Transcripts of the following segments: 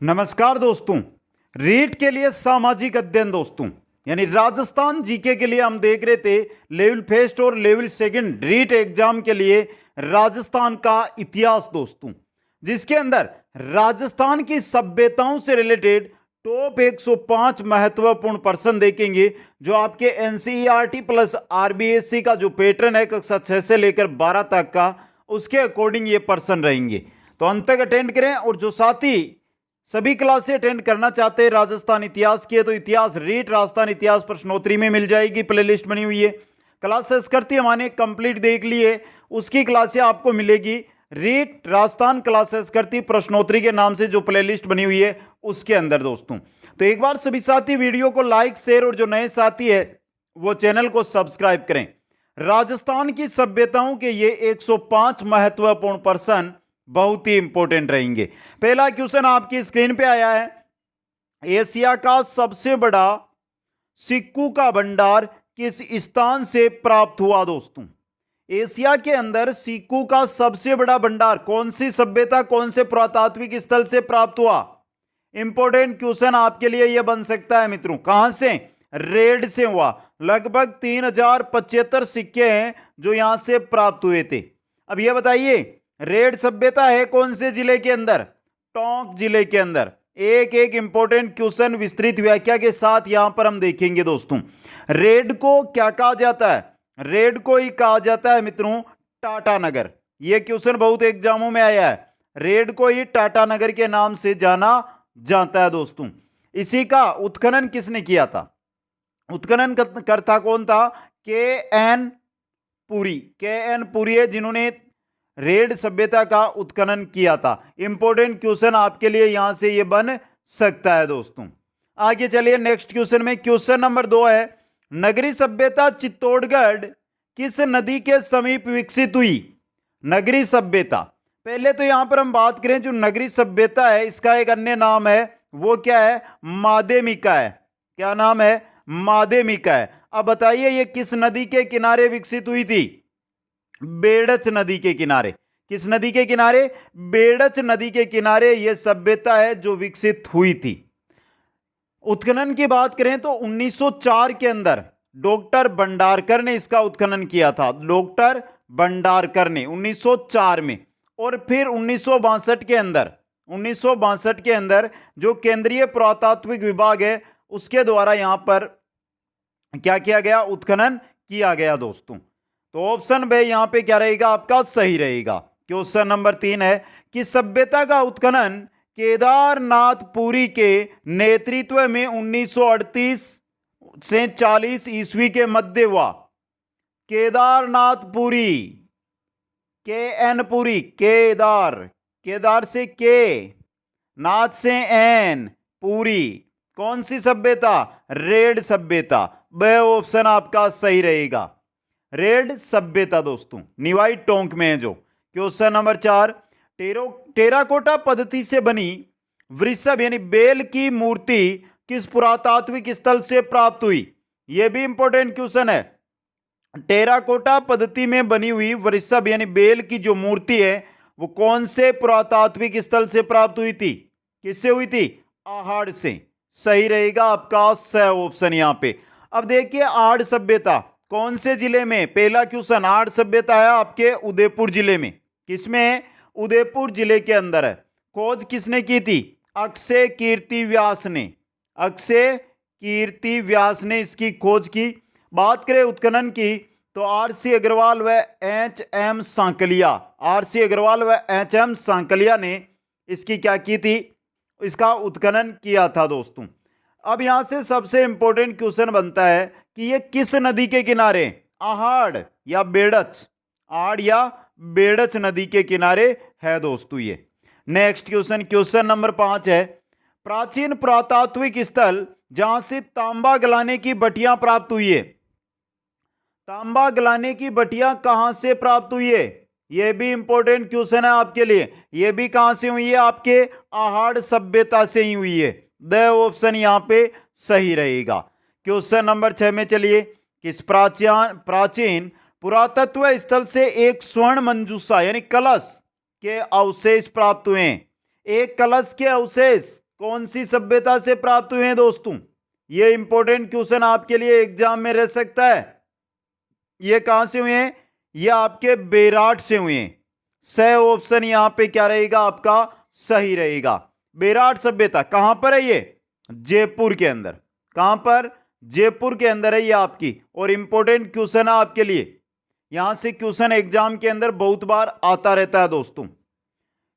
नमस्कार दोस्तों। रीट के लिए सामाजिक अध्ययन दोस्तों, यानी राजस्थान जीके के लिए हम देख रहे थे लेवल फर्स्ट और लेवल सेकंड रीट एग्जाम के लिए राजस्थान का इतिहास दोस्तों, जिसके अंदर राजस्थान की सभ्यताओं से रिलेटेड टॉप 105 महत्वपूर्ण प्रश्न देखेंगे, जो आपके एनसीईआरटी प्लस आरबीएससी का जो पैटर्न है कक्षा 6 से लेकर 12 तक का, उसके अकॉर्डिंग ये प्रश्न रहेंगे। तो अंत तक अटेंड करें। और जो साथी सभी क्लासें अटेंड करना चाहते हैं राजस्थान इतिहास के, तो इतिहास रीट राजस्थान इतिहास प्रश्नोत्तरी में मिल जाएगी, प्लेलिस्ट बनी हुई है। क्लासेस करती हमारे कंप्लीट देख लिए, उसकी क्लासें आपको मिलेगी रीट राजस्थान क्लासेस करती प्रश्नोत्तरी के नाम से जो प्लेलिस्ट बनी हुई है उसके अंदर दोस्तों। तो एक बार सभी साथी वीडियो को लाइक शेयर और जो नए साथी है वो चैनल को सब्सक्राइब करें। राजस्थान की सभ्यताओं के ये 105 महत्वपूर्ण प्रश्न बहुत ही इंपॉर्टेंट रहेंगे। पहला क्वेश्चन आपकी स्क्रीन पे आया है। एशिया का सबसे बड़ा सिक्कों का भंडार किस स्थान से प्राप्त हुआ दोस्तों? एशिया के अंदर सिक्कों का सबसे बड़ा भंडार कौन सी सभ्यता, कौन से पुरातात्विक स्थल से प्राप्त हुआ? इंपॉर्टेंट क्वेश्चन आपके लिए यह बन सकता है मित्रों। कहां से? रेड से हुआ। लगभग 3075 सिक्के हैं जो यहां से प्राप्त हुए थे। अब यह बताइए रेड सभ्यता है कौन से जिले के अंदर? टोंक जिले के अंदर। एक एक इंपॉर्टेंट क्वेश्चन विस्तृत व्याख्या के साथ यहां पर हम देखेंगे दोस्तों। रेड को क्या कहा जाता है? रेड को ही कहा जाता है मित्रों टाटा नगर। यह क्वेश्चन बहुत एग्जामों में आया है। रेड को ही टाटा नगर के नाम से जाना जाता है दोस्तों। इसी का उत्खनन किसने किया था? उत्खनन करता कौन था? के.एन. पुरी। के.एन. पुरी है जिन्होंने रेड सभ्यता का उत्खनन किया था। इंपॉर्टेंट क्वेश्चन आपके लिए यहां से यह बन सकता है दोस्तों। आगे चलिए नेक्स्ट क्वेश्चन में। क्वेश्चन नंबर 2 है, नगरी सभ्यता चित्तौड़गढ़ किस नदी के समीप विकसित हुई? नगरी सभ्यता, पहले तो यहां पर हम बात करें जो नगरी सभ्यता है इसका एक अन्य नाम है, वो क्या है? माध्यमिका है। क्या नाम है? माध्यमिका है। अब बताइए ये किस नदी के किनारे विकसित हुई थी? बेड़च नदी के किनारे। किस नदी के किनारे? बेड़च नदी के किनारे यह सभ्यता है जो विकसित हुई थी। उत्खनन की बात करें तो 1904 के अंदर डॉक्टर भंडारकर ने इसका उत्खनन किया था। डॉक्टर भंडारकर ने 1904 में। और फिर 1962 के अंदर जो केंद्रीय पुरातात्विक विभाग है उसके द्वारा यहां पर क्या किया गया? उत्खनन किया गया दोस्तों। तो ऑप्शन बे यहां पे क्या रहेगा आपका? सही रहेगा। क्वेश्चन नंबर 3 है कि सभ्यता का उत्खनन केदारनाथ पुरी के नेतृत्व में 1938 से 40 ईस्वी के मध्य हुआ। केदारनाथ पुरी, के.एन. पुरी, केदार से के, नाथ से एन, पुरी, कौन सी सभ्यता? रेड सभ्यता। वह ऑप्शन आपका सही रहेगा, रेड सभ्यता दोस्तों। निवाई टोंक में है जो। क्वेश्चन नंबर 4, टेराकोटा पद्धति से बनी वृषभ यानी बेल की मूर्ति किस पुरातात्विक स्थल से प्राप्त हुई? यह भी इंपॉर्टेंट क्वेश्चन है। टेराकोटा पद्धति में बनी हुई वृषभ यानी बेल की जो मूर्ति है वो कौन से पुरातात्विक स्थल से प्राप्त हुई थी? किससे हुई थी? आहड़ से। सही रहेगा आपका स ऑप्शन यहां पे। अब देखिए आहड़ सभ्यता कौन से जिले में? पहला क्वेश्चन, आहड़ सभ्यता है आपके उदयपुर जिले में। किसमें है? उदयपुर जिले के अंदर है। खोज किसने की थी? अक्षय कीर्ति व्यास ने। अक्षय कीर्ति व्यास ने इसकी खोज की। बात करें उत्खनन की तो आर.सी. अग्रवाल व एच.एम. सांकलिया, आर.सी. अग्रवाल व एच.एम. सांकलिया ने इसकी क्या की थी? इसका उत्खनन किया था दोस्तों। अब यहां से सबसे इंपॉर्टेंट क्वेश्चन बनता है कि ये किस नदी के किनारे? आहड़ या बेड़च? आहड़ या बेड़च नदी के किनारे है दोस्तों ये। नेक्स्ट क्वेश्चन, क्वेश्चन नंबर 5 है, प्राचीन पुरातात्विक स्थल जहां से तांबा गलाने की बटियां प्राप्त हुई है। तांबा गलाने की बटियां कहां से प्राप्त हुई है? यह भी इंपॉर्टेंट क्वेश्चन है आपके लिए। यह भी कहां से हुई है? आपके आहड़ सभ्यता से ही हुई है। द ऑप्शन यहां पे सही रहेगा। क्वेश्चन नंबर 6 में चलिए, किस प्राचीन पुरातत्व स्थल से एक स्वर्ण मंजूषा यानी कलश के अवशेष प्राप्त हुए हैं? एक कलश के अवशेष कौन सी सभ्यता से प्राप्त हुए हैं दोस्तों? ये इंपॉर्टेंट क्वेश्चन आपके लिए एग्जाम में रह सकता है। ये कहां से हुए हैं? ये आपके बेराट से हुए हैं। सही ऑप्शन यहां पे क्या रहेगा आपका? सही रहेगा। बेराट सभ्यता कहां पर है? ये जयपुर के अंदर। कहां पर? जयपुर के अंदर है ये आपकी। और इंपॉर्टेंट क्वेश्चन है आपके लिए। यहां से क्वेश्चन एग्जाम के अंदर बहुत बार आता रहता है दोस्तों।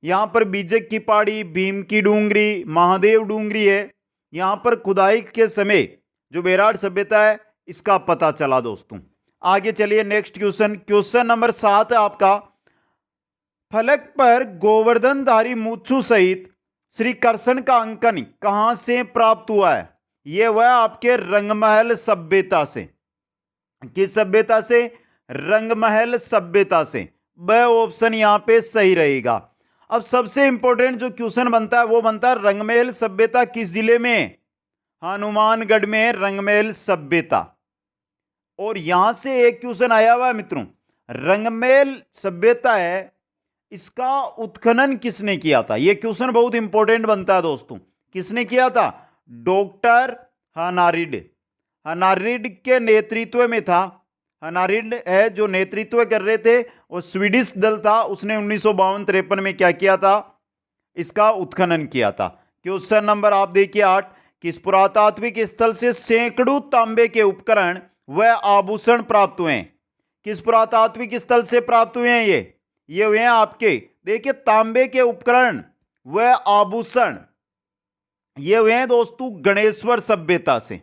यहां पर बीजक की पहाड़ी, भीम की डूंगरी, महादेव डूंगरी है। यहां पर खुदाई के समय जो बेराट सभ्यता है इसका पता चला दोस्तों। आगे चलिए नेक्स्ट क्वेश्चन। क्वेश्चन नंबर 7 है आपका। फलक पर गोवर्धनधारी मूछू सहित श्री कृष्ण का अंकन कहां से प्राप्त हुआ है? यह वह आपके रंगमहल सभ्यता से। किस सभ्यता से? रंगमहल सभ्यता से। वह ऑप्शन यहां पे सही रहेगा। अब सबसे इंपॉर्टेंट जो क्वेश्चन बनता है वो बनता है रंगमहल सभ्यता किस जिले में? हनुमानगढ़ में रंगमहल सभ्यता। और यहां से एक क्वेश्चन आया हुआ है मित्रों, रंगमहल सभ्यता है, इसका उत्खनन किसने किया था? यह क्वेश्चन बहुत इंपॉर्टेंट बनता है दोस्तों। किसने किया था? डॉक्टर हनारिड। हनारिड के नेतृत्व में था। हनारिड है जो नेतृत्व कर रहे थे, और स्वीडिश दल था, उसने 1952-53 में क्या किया था? इसका उत्खनन किया था। क्वेश्चन नंबर आप देखिए 8। किस पुरातात्विक स्थल से सैकड़ों तांबे के उपकरण व आभूषण प्राप्त हुए हैं? किस पुरातात्विक स्थल से प्राप्त हुए हैं ये हुए हैं आपके, देखिए, तांबे के उपकरण व आभूषण, ये हुए हैं दोस्तों गणेश्वर सभ्यता से।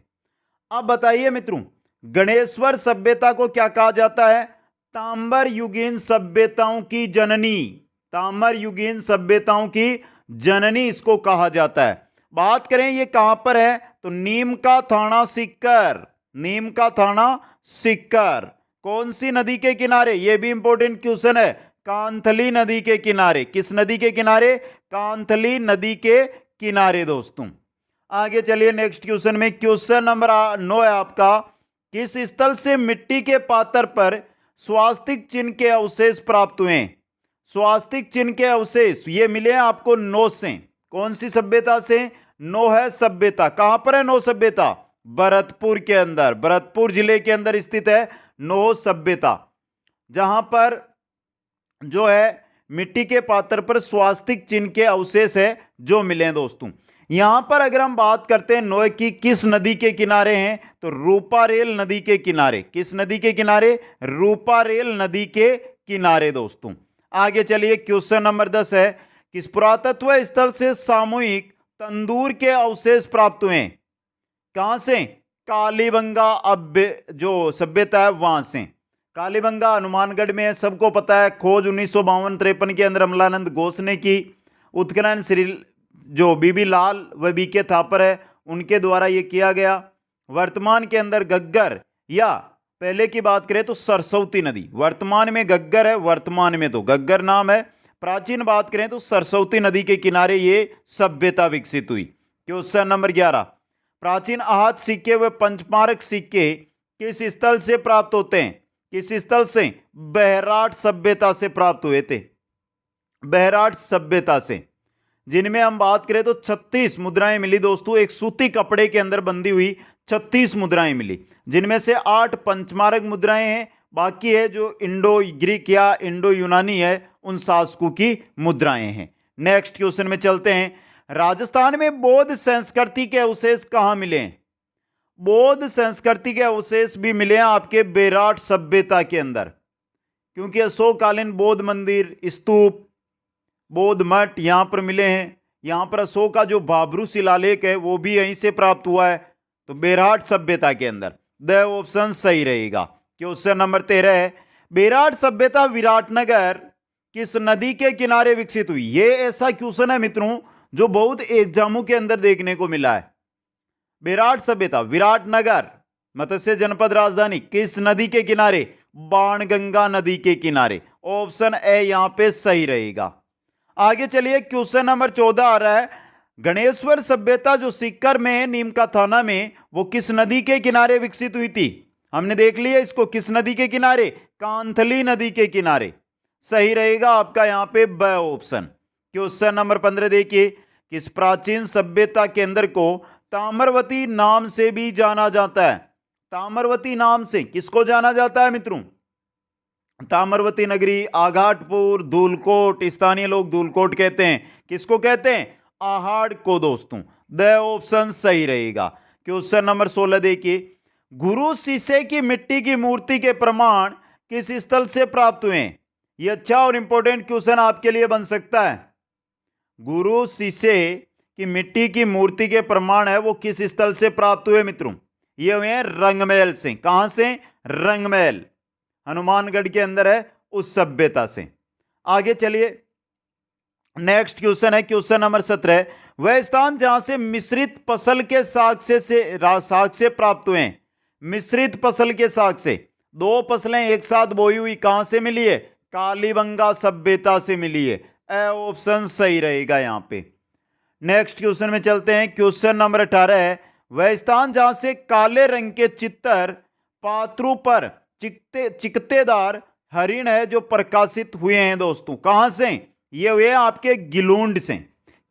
अब बताइए मित्रों, गणेश्वर सभ्यता को क्या कहा जाता है? ताम्र युगीन सभ्यताओं की जननी। ताम्र युगीन सभ्यताओं की जननी इसको कहा जाता है। बात करें ये कहां पर है, तो नीम का थाना सीकर। नीम का थाना सीकर कौन सी नदी के किनारे? यह भी इंपॉर्टेंट क्वेश्चन है। कांथली नदी के किनारे। किस नदी के किनारे? कांथली नदी के किनारे दोस्तों। आगे चलिए नेक्स्ट क्वेश्चन में। क्वेश्चन नंबर 9 है आपका। किस स्थल से मिट्टी के पात्र पर स्वास्तिक चिन्ह के अवशेष प्राप्त हुए? स्वास्तिक चिन्ह के अवशेष ये मिले हैं आपको नौ से। कौन सी सभ्यता से? नोह सभ्यता। कहां पर है नोह सभ्यता? भरतपुर के अंदर। भरतपुर जिले के अंदर स्थित है नोह सभ्यता, जहां पर जो है मिट्टी के पात्र पर स्वास्तिक चिन्ह के अवशेष है जो मिले हैं दोस्तों। यहां पर अगर हम बात करते हैं नोह की किस नदी के किनारे हैं, तो रूपारेल नदी के किनारे। किस नदी के किनारे? रूपारेल नदी के किनारे दोस्तों। आगे चलिए क्वेश्चन नंबर 10 है। किस पुरातत्व स्थल से सामूहिक तंदूर के अवशेष प्राप्त हुए? कहां से? कालीबंगा अब जो सभ्यता है वहां से। कालीबंगा हनुमानगढ़ में है, सबको पता है। खोज 1952-53 के अंदर अमलानंद घोष ने की। उत्खनन श्री जो बीबी लाल व बीके थापर है उनके द्वारा यह किया गया। वर्तमान के अंदर गग्गर, या पहले की बात करें तो सरस्वती नदी, वर्तमान में गग्गर है, वर्तमान में तो गग्गर नाम है, प्राचीन बात करें तो सरस्वती नदी के किनारे ये सभ्यता विकसित हुई। Question number 11। प्राचीन आहत सिक्के व पंचमारक सिक्के किस स्थल से प्राप्त होते हैं? किस स्थल से? बेहराट सभ्यता से प्राप्त हुए थे। बेहराट सभ्यता से, जिनमें हम बात करें तो 36 मुद्राएं मिली दोस्तों। एक सूती कपड़े के अंदर बंधी हुई 36 मुद्राएं मिली, जिनमें से 8 पंचमारक मुद्राएं हैं, बाकी है जो इंडो ग्रीक या इंडो यूनानी है उन शासकों की मुद्राएं हैं। नेक्स्ट क्वेश्चन में चलते हैं। राजस्थान में बौद्ध संस्कृति के अवशेष कहां मिले हैं? बौद्ध संस्कृति के अवशेष भी मिले हैं आपके बेराट सभ्यता के अंदर, क्योंकि अशोककालीन बौद्ध मंदिर, स्तूप, बौद्ध मठ यहां पर मिले हैं। यहां पर अशोक का जो भाबरू शिलालेख है वो भी यहीं से प्राप्त हुआ है, तो बेराट सभ्यता के अंदर द ऑप्शन सही रहेगा। क्वेश्चन नंबर 13 है। बेराट सभ्यता विराटनगर किस नदी के किनारे विकसित हुई? ये ऐसा क्वेश्चन है मित्रों जो बहुत एग्जामों के अंदर देखने को मिला है। बेराट सभ्यता विराटनगर मत्स्य जनपद राजधानी किस नदी के किनारे? बाणगंगा नदी के किनारे। ऑप्शन ए यहां पे सही रहेगा। आगे चलिए क्वेश्चन नंबर 14 आ रहा है। गणेश्वर सभ्यता जो सीकर में है, नीम का थाना में, वो किस नदी के किनारे विकसित हुई थी? हमने देख लिया इसको, किस नदी के किनारे? कांथली नदी के किनारे। सही रहेगा आपका यहां पे ब ऑप्शन। क्वेश्चन नंबर 15 देखिए। किस प्राचीन सभ्यता केंद्र को ताम्रवती नाम से भी जाना जाता है? ताम्रवती नाम से किसको जाना जाता है मित्रों? ताम्रवती नगरी, आघाटपुर, धूलकोट, स्थानीय लोग धूलकोट कहते हैं। किसको कहते हैं? आहड़ को दोस्तों। द ऑप्शन सही रहेगा। क्वेश्चन नंबर 16 देखिए, गुरु शिष्य की मिट्टी की मूर्ति के प्रमाण किस स्थल से प्राप्त हुए? यह अच्छा और इंपॉर्टेंट क्वेश्चन आपके लिए बन सकता है। गुरु शिष्य की मिट्टी की मूर्ति के प्रमाण है वो किस स्थल से प्राप्त हुए मित्रों? ये हुए हैं रंगमहल से। कहां से? रंगमहल, हनुमानगढ़ के अंदर है, उस सभ्यता से। आगे चलिए, नेक्स्ट क्वेश्चन है क्वेश्चन नंबर 17, वह स्थान जहां से मिश्रित फसल के साक्ष्य से प्राप्त हुए हैं। मिश्रित फसल के साक्ष्य, दो फसलें एक साथ बोई हुई, कहां से मिली है? कालीबंगा सभ्यता से मिली है। ए ऑप्शन सही रहेगा यहां पे। नेक्स्ट क्वेश्चन में चलते हैं। क्वेश्चन नंबर 18 है, वह स्थान जहां से काले रंग के चित्तर पात्रों पर चिकतेदार हरिण है जो प्रकाशित हुए हैं दोस्तों। कहां से? ये हुए आपके गिलूंड से।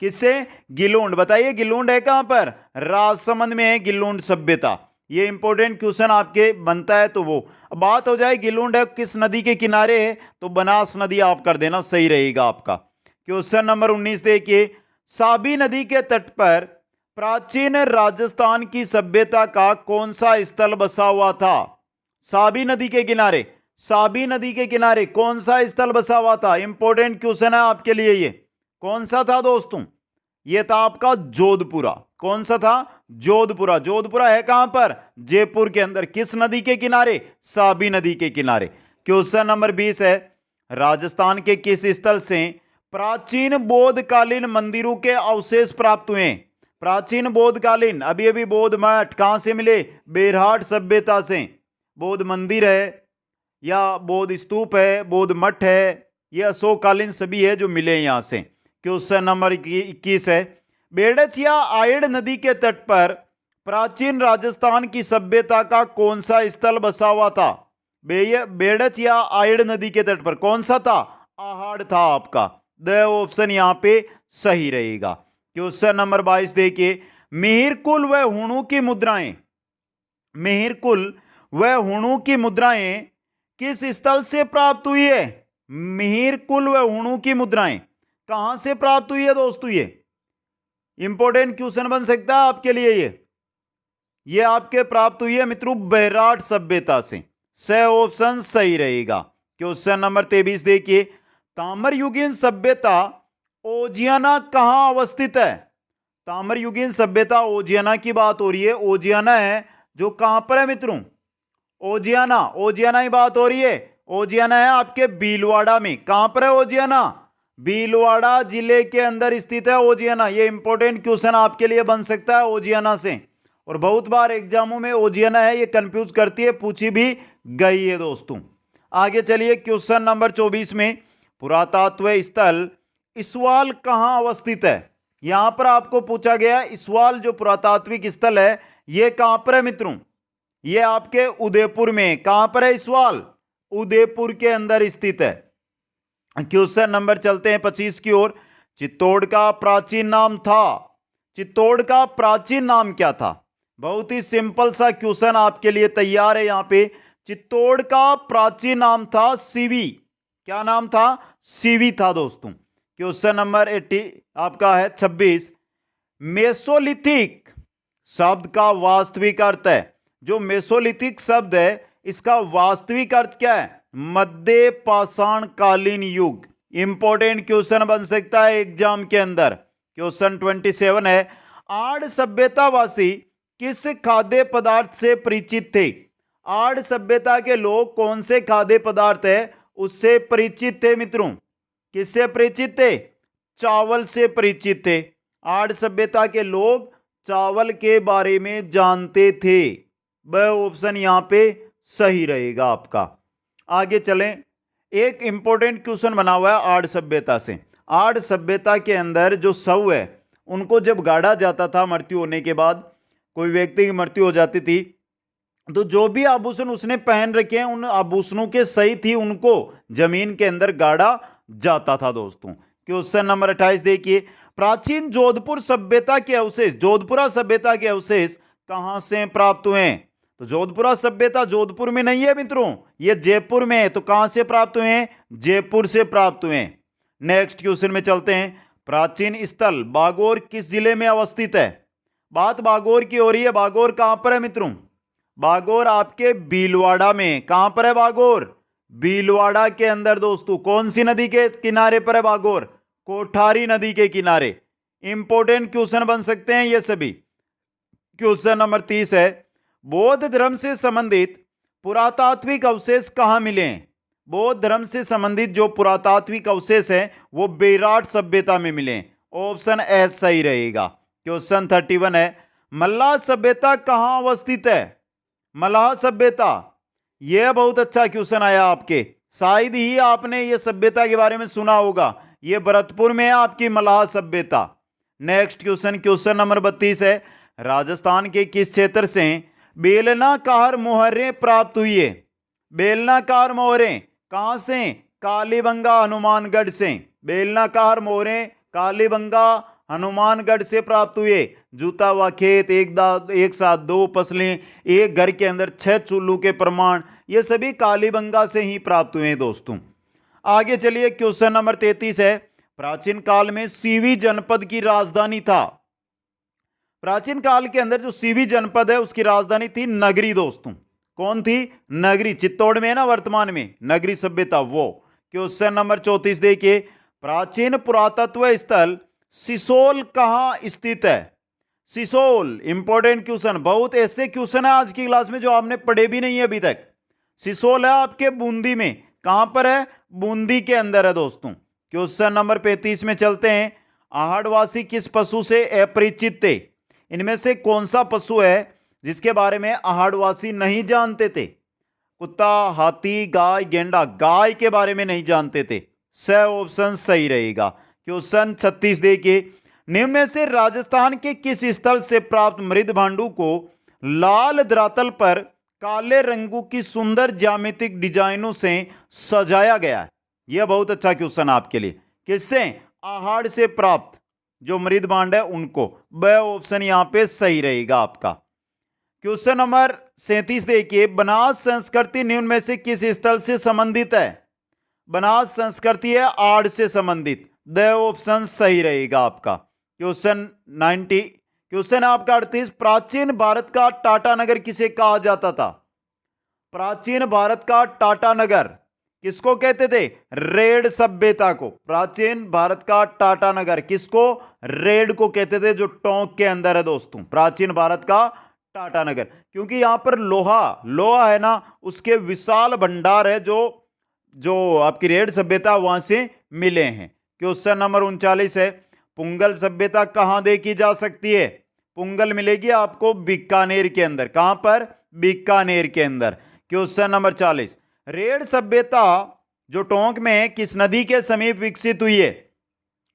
किससे? गिलूंड। बताइए गिलूंड है कहां पर? राजसमंद में है गिलूंड सभ्यता। ये इंपॉर्टेंट क्वेश्चन आपके बनता है तो वो बात हो जाए गिलूंड है किस नदी के किनारे है, तो बनास नदी आप कर देना, सही रहेगा आपका। क्वेश्चन नंबर 19 देखिए, साबी नदी के तट पर प्राचीन राजस्थान की सभ्यता का कौन सा स्थल बसा हुआ था? साबी नदी के किनारे, साबी नदी के किनारे कौन सा स्थल बसा हुआ था? इंपॉर्टेंट क्वेश्चन है आपके लिए। ये कौन सा था दोस्तों? ये था आपका जोधपुरा। कौन सा था? जोधपुरा। जोधपुरा है कहां पर? जयपुर के अंदर। किस नदी के किनारे? साबी नदी के किनारे। क्वेश्चन नंबर 20 है, राजस्थान के किस स्थल से प्राचीन बौद्धकालीन मंदिरों के अवशेष प्राप्त हुए? प्राचीन बौद्धकालीन, अभी अभी बौद्ध मठ कहां से मिले? बेरहाट सभ्यता से। बौद्ध मंदिर है या बौद्ध स्तूप है, बौद्ध मठ है, यह अशोककालीन सभी है जो मिले यहां से। क्वेश्चन नंबर 21 है, बेड़च या आयड़ नदी के तट पर प्राचीन राजस्थान की सभ्यता का कौन सा स्थल बसा हुआ था? बेड़च या आयड़ नदी के तट पर कौन सा था? आहड़ था आपका। द ऑप्शन यहां पे सही रहेगा। क्वेश्चन नंबर 22 देखिए, मिहिरकुल व हुणु की मुद्राएं, मिहिरकुल व हुणु की मुद्राएं किस स्थल से प्राप्त हुई है? मिहिरकुल व हुणु की मुद्राएं कहां से प्राप्त हुई है दोस्तों? ये इंपॉर्टेंट क्वेश्चन बन सकता है आपके लिए। ये आपके प्राप्त हुई है मित्रों बेरहाट सभ्यता से। स ऑप्शन सही रहेगा। क्वेश्चन नंबर 23 देखिए, ताम्रयुगीन सभ्यता ओजियाना कहां अवस्थित है? ताम्रयुगीन सभ्यता ओजियाना की बात हो रही है। ओजियाना है जो कहां पर है मित्रों? ओजियाना, ओजियाना की बात हो रही है। ओजियाना है आपके भीलवाड़ा में। कहां पर है ओजियाना? भीलवाड़ा जिले के अंदर स्थित है ओजियाना। ये इंपॉर्टेंट क्वेश्चन आपके लिए बन सकता है ओजियाना से, और बहुत बार एग्जामों में ओजियाना है ये कंफ्यूज करती है, पूछी भी गई है दोस्तों। आगे चलिए, क्वेश्चन नंबर 24 में, पुरातत्व स्थल इसवाल कहां अवस्थित है? यहां पर आपको पूछा गया इसवाल जो पुरातात्विक स्थल है ये कहां पर है मित्रों? ये आपके उदयपुर में। कहां पर है इसवाल? उदयपुर के अंदर स्थित है। क्वेश्चन नंबर चलते हैं 25 की ओर, चित्तौड़ का प्राचीन नाम था। चित्तौड़ का प्राचीन नाम क्या था? बहुत ही सिंपल सा क्वेश्चन आपके लिए तैयार है यहां पे। चित्तौड़ का प्राचीन नाम था सीवी। क्या नाम था? सीवी था दोस्तों। क्वेश्चन नंबर 80 आपका है 26, मेसोलिथिक शब्द का वास्तविक अर्थ है। जो मेसोलिथिक शब्द है इसका वास्तविक अर्थ क्या है? मध्य पाषाण कालीन युग। इंपॉर्टेंट क्वेश्चन बन सकता है एग्जाम के अंदर। क्वेश्चन 27 है, आड़ सभ्यतावासी किस खाद्य पदार्थ से परिचित थे? आड़ सभ्यता के लोग कौन से खाद्य पदार्थ है उससे परिचित थे मित्रों? किससे परिचित थे? चावल से परिचित थे। आड़ सभ्यता के लोग चावल के बारे में जानते थे। वह ऑप्शन यहां पे सही रहेगा आपका। आगे चलें, एक इंपॉर्टेंट क्वेश्चन बना हुआ है आड़ सभ्यता से। आड़ सभ्यता के अंदर जो शव है उनको जब गाड़ा जाता था, मृत्यु होने के बाद कोई व्यक्ति की मृत्यु हो जाती थी, तो जो भी आभूषण उसने पहन रखे हैं उन आभूषणों के सहित ही उनको जमीन के अंदर गाड़ा जाता था दोस्तों। क्वेश्चन नंबर 28 देखिए, प्राचीन जोधपुर सभ्यता के अवशेष, जोधपुरा सभ्यता के अवशेष कहां से प्राप्त हुए हैं? तो जोधपुरा सभ्यता जोधपुर में नहीं है मित्रों, ये जयपुर में है। तो कहां से प्राप्त हुए हैं? जयपुर से प्राप्त हुए हैं। नेक्स्ट क्वेश्चन में चलते हैं। प्राचीन स्थल बागोर किस जिले में अवस्थित है? बात बागोर की हो रही है। बागोर कहां पर है मित्रों? बागोर आपके भीलवाड़ा में। कहां पर है बागोर? भीलवाड़ा के अंदर दोस्तों। कौन सी नदी के किनारे पर है बागोर? कोठारी नदी के किनारे। इंपॉर्टेंट क्वेश्चन बन सकते हैं ये सभी। क्वेश्चन नंबर 30 है, बौद्ध धर्म से संबंधित पुरातात्विक अवशेष कहां मिले हैं? बौद्ध धर्म से संबंधित जो पुरातात्विक अवशेष हैं वो बेराट सभ्यता में मिले हैं। ऑप्शन ए सही रहेगा। क्वेश्चन 31 है, मल्लाह सभ्यता कहां अवस्थित है? मल्लाह सभ्यता, यह बहुत अच्छा क्वेश्चन आया आपके, शायद ही आपने यह सभ्यता के बारे में सुना होगा। यह भरतपुर में है आपकी मल्लाह सभ्यता। नेक्स्ट क्वेश्चन, क्वेश्चन नंबर 32 है, राजस्थान के किस क्षेत्र से बेलनाकार मोहरें प्राप्त हुई है? बेलनाकार मोहरें कहां से? कालीबंगा हनुमानगढ़ से। बेलनाकार मोहरें कालीबंगा हनुमानगढ़ से प्राप्त हुए। जूता व खेत, एक साथ दो फसलें, एक घर के अंदर 6 चूल्हों के प्रमाण, ये सभी कालीबंगा से ही प्राप्त हुए हैं दोस्तों। आगे चलिए, क्वेश्चन नंबर 33 है, प्राचीन काल में सीवी जनपद की राजधानी था। प्राचीन काल के अंदर जो सीवी जनपद है उसकी राजधानी थी नगरी दोस्तों। कौन थी? नगरी। चित्तौड़ में है ना वर्तमान में नगरी सभ्यता वो। क्वेश्चन नंबर 34 देखिए, प्राचीन पुरातत्व स्थल सिसोल कहां स्थित है? सिसोल इंपॉर्टेंट क्वेश्चन, बहुत ऐसे क्वेश्चन है आज की क्लास में जो आपने पढ़े भी नहीं है अभी तक। सिसोल है आपके बूंदी में। कहां पर है? बूंदी के अंदर है दोस्तों। क्वेश्चन नंबर 35 में चलते हैं, आहड़वासी किस पशु से अपरिचित थे? इनमें से कौन सा पशु है जिसके बारे में आहड़वासी नहीं जानते थे? कुत्ता, हाथी, गाय, गेंडा। गाय के बारे में नहीं जानते थे। स ऑप्शन सही रहेगा। क्वेश्चन 36 देखिए, निम्न में से राजस्थान के किस स्थल से प्राप्त मृद भांडू को लाल धरातल पर काले रंगों की सुंदर ज्यामितिक डिजाइनों से सजाया गया है? यह बहुत अच्छा क्वेश्चन आपके लिए। किससे? आहड़ से प्राप्त जो मृद भांड है उनको। ब ऑप्शन यहां पे सही रहेगा आपका। क्वेश्चन नंबर 37 देखिए, बनास संस्कृति निम्न में से किस स्थल से संबंधित है? बनास संस्कृति है आड़ से संबंधित। द ऑप्शन सही रहेगा आपका। क्वेश्चन 90, क्वेश्चन आपका 38, प्राचीन भारत का टाटा नगर किसे कहा जाता था? प्राचीन भारत का टाटा नगर किसको कहते थे? रेड सभ्यता को। प्राचीन भारत का टाटा नगर किसको? रेड को कहते थे, जो टोंक के अंदर है दोस्तों। प्राचीन भारत का टाटा नगर, क्योंकि यहां पर लोहा है ना, उसके विशाल भंडार है जो आपकी रेड सभ्यता वहां से मिले हैं। क्वेश्चन नंबर 39 है, पुंगल सभ्यता कहां देखी जा सकती है? पुंगल मिलेगी आपको बीकानेर के अंदर। कहां पर? बीकानेर के अंदर। क्वेश्चन नंबर 40, रेड सभ्यता जो टोंक में है किस नदी के समीप विकसित हुई है?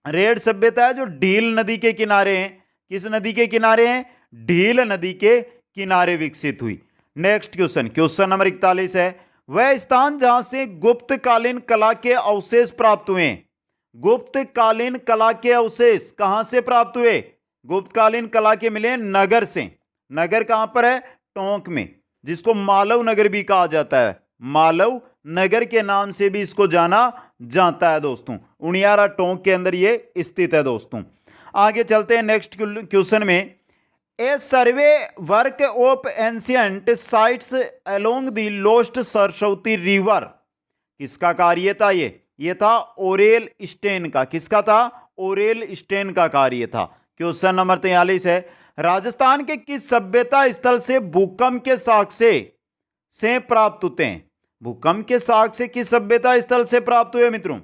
रेड सभ्यता है जो ढील नदी के किनारे है। किस नदी के किनारे है? ढील नदी के किनारे विकसित हुई। नेक्स्ट क्वेश्चन, क्वेश्चन नंबर 41 है, वह स्थान जहां से गुप्त कालीन कला के अवशेष प्राप्त हुए। गुप्त कालीन कला के अवशेष कहां से प्राप्त हुए? गुप्त कालीन कला के मिले नगर से। नगर कहां पर है? टोंक में, जिसको मालव नगर भी कहा जाता है। मालव नगर के नाम से भी इसको जाना जाता है दोस्तों। उनियारा टोंक के अंदर ये स्थित है दोस्तों। आगे चलते हैं नेक्स्ट क्वेश्चन में, a survey work of ancient sites along the lost Saraswati river किसका कार्य था? ये था ओरेल स्टेन का। किसका था? ओरेल स्टेन का कार्य था। क्वेश्चन नंबर 43 है, राजस्थान के किस सभ्यता स्थल से भूकंप के साक्ष्य से प्राप्त होते हैं? भूकंप के साक्ष्य किस सभ्यता स्थल से प्राप्त हुए मित्रों?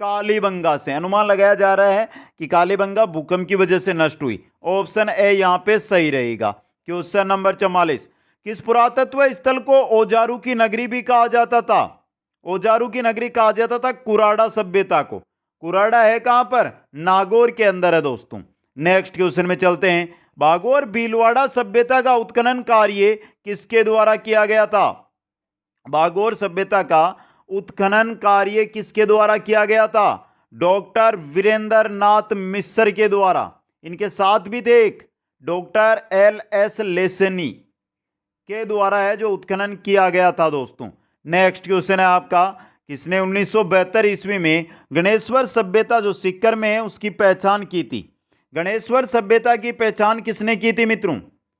कालीबंगा से। अनुमान लगाया जा रहा है कि कालीबंगा भूकंप की वजह से नष्ट हुई। ऑप्शन ए यहां पे सही रहेगा। क्वेश्चन नंबर 44, किस पुरातत्व स्थल को औजारू की नगरी भी कहा जाता था? औजारू की नगरी कहा जाता था कुराड़ा सभ्यता को। कुराड़ा है कहां पर? नागौर के अंदर है दोस्तों। नेक्स्ट क्वेश्चन में चलते हैं, बागौर भीलवाड़ा सभ्यता का उत्खनन कार्य किसके द्वारा किया गया था? बागौर सभ्यता का उत्खनन कार्य किसके द्वारा किया गया था? डॉक्टर वीरेंद्र नाथ मिश्र के द्वारा। इनके साथ भी थे एक डॉक्टर LS लेसनी के द्वारा है जो उत्खनन किया गया था दोस्तों। नेक्स्ट क्वेश्चन है आपका, किसने 1972 ईस्वी में गणेश्वर सभ्यता जो सीकर में है उसकी पहचान की थी? गणेश्वर सभ्यता की पहचान किसने की थी मित्रों?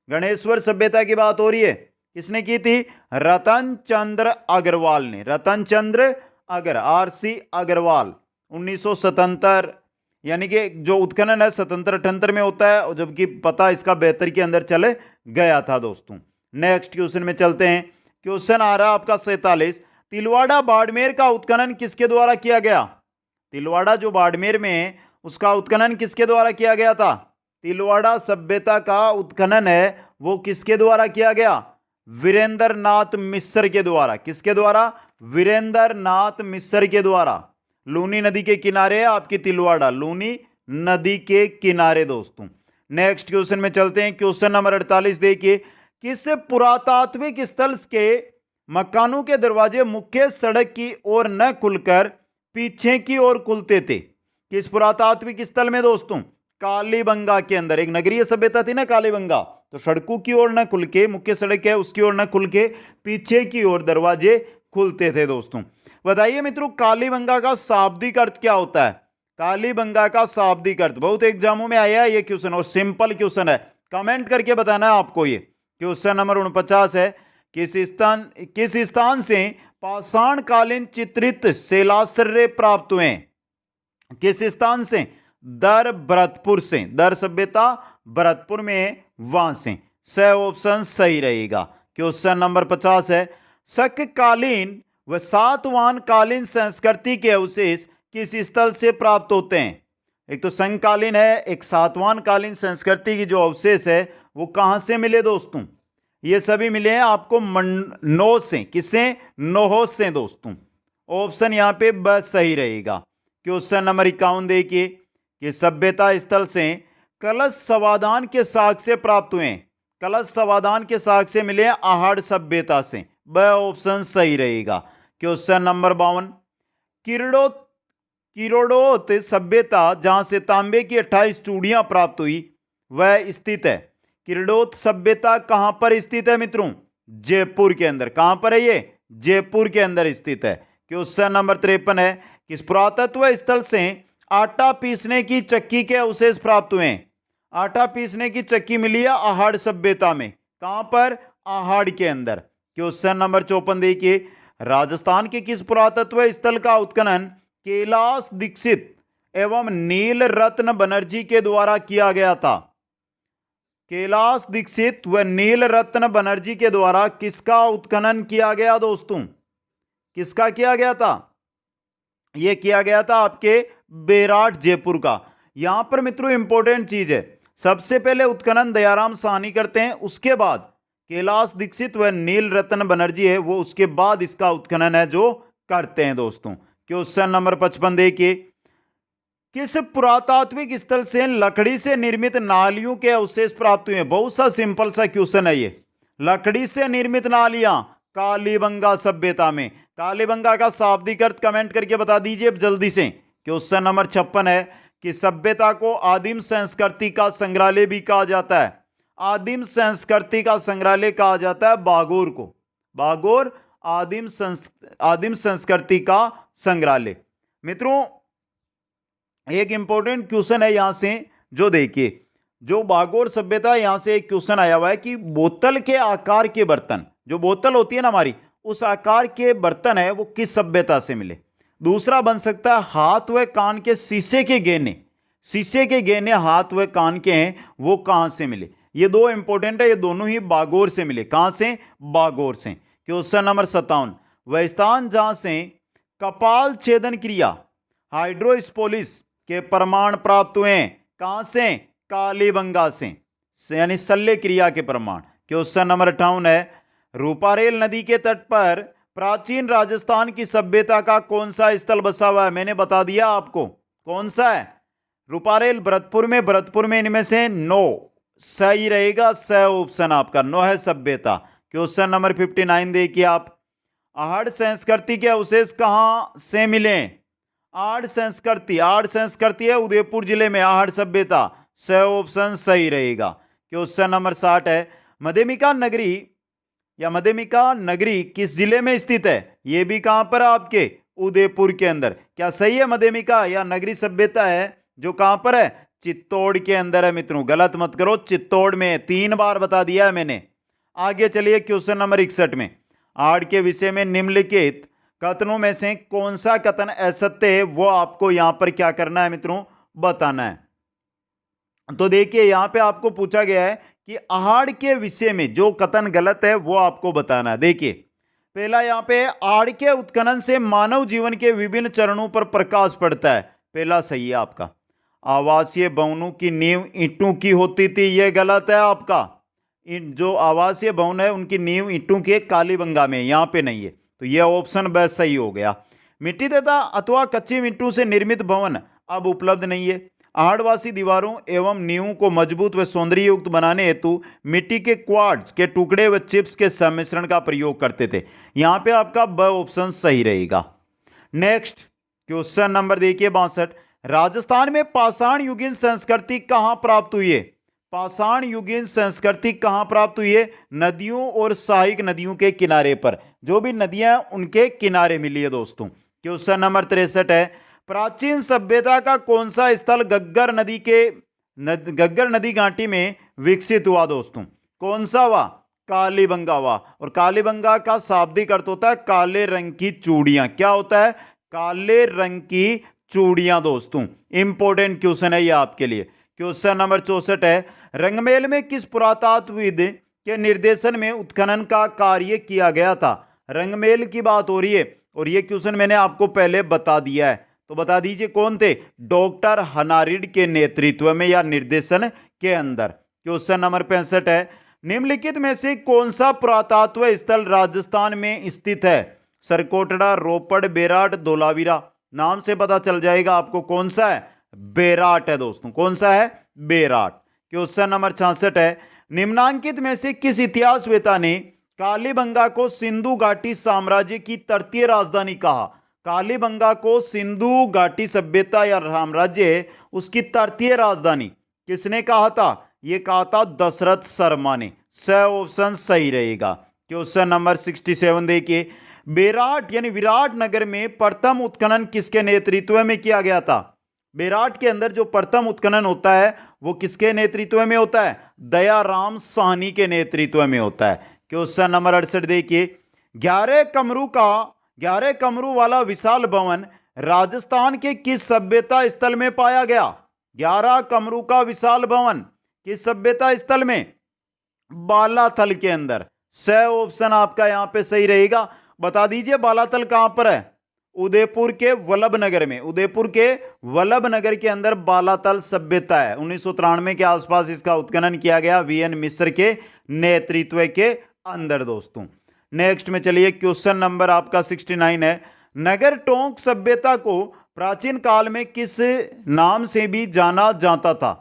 गणेश्वर सभ्यता की बात हो रही है, किसने की थी? रतन चंद्र अग्रवाल ने। रतन चंद्र RC अग्रवाल 1977, यानी कि जो उत्खनन है 77-78 में होता है, जबकि पता इसका 72 के अंदर चले गया था दोस्तों। नेक्स्ट क्वेश्चन में चलते हैं। क्वेश्चन आ रहा है आपका 47, तिलवाड़ा बाड़मेर का उत्खनन किसके द्वारा किया गया? तिलवाड़ा जो बाड़मेर में है उसका उत्खनन किसके द्वारा किया गया था? तिलवाड़ा सभ्यता का उत्खनन है वो किसके द्वारा किया गया? वीरेंद्र नाथ मिश्र के द्वारा। किसके द्वारा? वीरेंद्र नाथ मिश्र के द्वारा। लूनी नदी के किनारे है आपकी तिलवाड़ा, लूनी नदी के किनारे दोस्तों। नेक्स्ट क्वेश्चन में चलते हैं। क्वेश्चन नंबर 48 देखिए, किस पुरातात्विक स्थल के मकानों के दरवाजे मुख्य सड़क की ओर न खुलकर पीछे की ओर खुलते थे? किस पुरातात्विक स्थल में दोस्तों? कालीबंगा के अंदर एक नगरीय सभ्यता थी ना कालीबंगा, तो सड़कों की ओर न खुल के, मुख्य सड़क है उसकी ओर न खुल के पीछे की ओर दरवाजे खुलते थे दोस्तों। बताइए मित्रों, कालीबंगा का शाब्दिक अर्थ क्या होता है? कालीबंगा का शाब्दिक अर्थ बहुत एग्जामों में आया है ये क्वेश्चन, और सिंपल क्वेश्चन है, कमेंट करके बताना है आपको। ये क्वेश्चन नंबर 49 है, किस स्थान से पाषाण कालीन चित्रित शिलाश्रय प्राप्त हुए? किस स्थान से? दर भरतपुर से। दर सभ्यता भरतपुर में, वहां से। स ऑप्शन सही रहेगा। क्वेश्चन नंबर 50 है, शककालीन व सातवाहन कालीन संस्कृति के अवशेष किस स्थल से प्राप्त होते हैं? एक तो संकालीन है, एक सातवाहन कालीन संस्कृति की जो अवशेष है वो कहां से मिले दोस्तों? ये सभी मिले हैं आपको नौ से। किससे? नोह से दोस्तों। ऑप्शन यहां पे बस सही रहेगा। क्वेश्चन नंबर 51 देखिए, कि सभ्यता स्थल से कलश समाधान के साक्ष्य प्राप्त हुए? कलश समाधान के साक्ष्य मिले आहड़ सभ्यता से। ब ऑप्शन सही रहेगा। क्वेश्चन नंबर 52, किरोड़ोत सभ्यता जहां से तांबे की 28 चूड़ियां प्राप्त हुई वह स्थित है? किरोड़ोत सभ्यता कहां पर स्थित है मित्रों? जयपुर के अंदर। कहां पर है ये? जयपुर के अंदर स्थित है। क्वेश्चन नंबर 53 है, किस पुरातत्व स्थल से आटा पीसने की चक्की के अवशेष प्राप्त हुए? आटा पीसने की चक्की मिली है आहड़ सभ्यता में। कहां पर? आहड़ के अंदर। क्वेश्चन नंबर 54 देखिए, राजस्थान के किस पुरातत्व स्थल का उत्खनन कैलाश दीक्षित एवं नील रत्न बनर्जी के द्वारा किया गया था? कैलाश दीक्षित व नील रत्न बनर्जी के द्वारा किसका उत्खनन किया गया दोस्तों? किसका किया गया था? यह किया गया था आपके बेराट जयपुर का। यहां पर मित्रों इंपॉर्टेंट चीज है, सबसे पहले उत्खनन दयाराम साहनी करते हैं, उसके बाद कैलाश दीक्षित व नील रत्न बनर्जी है वो उसके बाद इसका उत्खनन है जो करते हैं दोस्तों। क्वेश्चन नंबर 55 देखिए, किस पुरातात्विक स्थल से लकड़ी से निर्मित नालियों के अवशेष प्राप्त हुए? बहुत सा सिंपल सा क्वेश्चन है ये। लकड़ी से निर्मित नालियां कालीबंगा सभ्यता में। कालीबंगा का शाब्दिक अर्थ कमेंट करके बता दीजिए जल्दी से। क्वेश्चन नंबर 56 है, कि सभ्यता को आदिम संस्कृति का संग्रहालय भी कहा जाता है? आदिम संस्कृति का संग्रहालय कहा जाता है बागोर को। बागोर आदिम संस्कृति का संग्रहालय। मित्रों एक इंपॉर्टेंट क्वेश्चन है यहां से, जो देखिए, जो बागोर सभ्यता, यहां से एक क्वेश्चन आया हुआ है कि बोतल के आकार के बर्तन, जो बोतल होती है ना हमारी, उस आकार के बर्तन है वो किस सभ्यता से मिले? दूसरा बन सकता है हाथ व कान के शीशे के गहने। शीशे के गहने हाथ व कान के हैं वो कहां से मिले? ये दो इंपॉर्टेंट है, ये दोनों ही बागोर से मिले। कहां से? बागोर से। क्वेश्चन नंबर 57, वह स्थान जहां से कपाल छेदन क्रिया हाइड्रोस्पोलिस के प्रमाण प्राप्त हुए हैं? कहां से? कालीबंगा से, यानी शल्य क्रिया के प्रमाण। क्वेश्चन नंबर 58 है, रूपारेल नदी के तट पर प्राचीन राजस्थान की सभ्यता का कौन सा स्थल बसा हुआ है? मैंने बता दिया आपको कौन सा है। रूपारेल भरतपुर में, भरतपुर में इनमें से 9 सही रहेगा। स ऑप्शन आपका 9 है सभ्यता। क्वेश्चन नंबर 59 देखिए आप, आहड़ संस्कृति के अवशेष कहां से मिले? आड़ संस्कृति है उदयपुर जिले में, आहड़ सभ्यता। स ऑप्शन सही रहेगा। क्वेश्चन नंबर 60 है, मध्यमिका नगरी या मध्यमिका नगरी किस जिले में स्थित है? यह भी कहां पर है? आपके उदयपुर के अंदर। क्या सही है? मध्यमिका या नगरी सभ्यता है जो कहां पर है? चित्तौड़ के अंदर है मित्रों, गलत मत करो, चित्तौड़ में। 3 बार बता दिया है मैंने। आगे चलिए क्वेश्चन नंबर 61 में, आड़ के विषय में निम्नलिखित कथनों में से कौन सा कथन असत्य है, वो आपको यहां पर क्या करना है मित्रों? बताना है। तो देखिए यहां पे आपको पूछा गया है कि आहाड़ के विषय में जो कथन गलत है वो आपको बताना है। देखिए पहला यहां पे, आड़ के उत्खनन से मानव जीवन के विभिन्न चरणों पर प्रकाश पड़ता है। पहला सही है आपका। आवासीय भवनों की नींव ईंटों की होती थी, यह गलत है आपका। जो आवासीय भवन है उनकी नींव ईंटों की कालीबंगा में, यहां पे नहीं है, तो यह ऑप्शन बस सही हो गया। मिट्टी तथा अथवा कच्ची ईंटों से निर्मित भवन अब उपलब्ध नहीं है। आहड़वासी दीवारों एवं नींवों को मजबूत व सौंदर्ययुक्त बनाने हेतु मिट्टी के क्वार्ट्ज के टुकड़े व चिप्स के सम्मिश्रण का प्रयोग करते थे। यहां पे आपका ब ऑप्शन सही रहेगा। नेक्स्ट क्वेश्चन नंबर देखिए 62, राजस्थान में पाषाण युगीन संस्कृति कहां प्राप्त हुई है? पाषाण युगीन संस्कृति कहां प्राप्त हुई है? नदियों और सहायक नदियों के किनारे पर, जो भी नदियां उनके किनारे मिली है दोस्तों। क्वेश्चन नंबर 63 है, प्राचीन सभ्यता का कौन सा स्थल गग्गर नदी घाटी में विकसित हुआ दोस्तों? कौन सा हुआ? कालीबंगा हुआ। और कालीबंगा का शाब्दिक अर्थ होता है काले रंग की चूड़ियां। क्या होता है? काले रंग की चूड़ियां दोस्तों। इंपॉर्टेंट क्वेश्चन है ये आपके लिए। क्वेश्चन नंबर 64 है, रंगमेल में किस पुरातत्वविद के निर्देशन में उत्खनन का कार्य किया गया था? रंगमेल की बात हो रही है और ये क्वेश्चन मैंने आपको पहले बता दिया है, तो बता दीजिए कौन थे? डॉक्टर हनारिड के नेतृत्व में या निर्देशन के अंदर। क्वेश्चन नंबर 65 है, निम्नलिखित में से कौन सा पुरातत्व स्थल राजस्थान में स्थित है? सरकोटड़ा, रोपड़, बेराट, धोलावीरा। नाम से पता चल जाएगा आपको कौन सा है। बेराट है दोस्तों। कौन सा है? बेराट। क्वेश्चन नंबर 66 है, निम्नांकित में से किस इतिहासवेता ने कालीबंगा को सिंधु घाटी साम्राज्य की तृतीय राजधानी कहा? कालीबंगा को सिंधु घाटी सभ्यता या साम्राज्य उसकी तृतीय राजधानी किसने कहा था? यह कहा था दशरथ शर्मा ने। स ऑप्शन सही रहेगा। क्वेश्चन नंबर 67 देखिए, बेराट यानी विराट नगर में प्रथम उत्खनन किसके नेतृत्व में किया गया था? बेराट के अंदर जो प्रथम उत्खनन होता है वो किसके नेतृत्व में होता है? दयाराम साहनी के नेतृत्व में होता है। क्वेश्चन नंबर 68 देखिए, 11 कमरू वाला विशाल भवन राजस्थान के किस सभ्यता स्थल में पाया गया? 11 कमरू का विशाल भवन किस सभ्यता स्थल में? बालाथल के अंदर। स ऑप्शन आपका यहां पे सही रहेगा। बता दीजिए बालाथल कहां पर है? उदयपुर के वल्लभनगर में। उदयपुर के वल्लभनगर के अंदर बालाथल सभ्यता है। 1993 के आसपास इसका उत्खनन किया गया वीएन मिश्र के नेतृत्व के अंदर दोस्तों। नेक्स्ट में चलिए क्वेश्चन नंबर आपका 69 है, नगर टोंक सभ्यता को प्राचीन काल में किस नाम से भी जाना जाता था?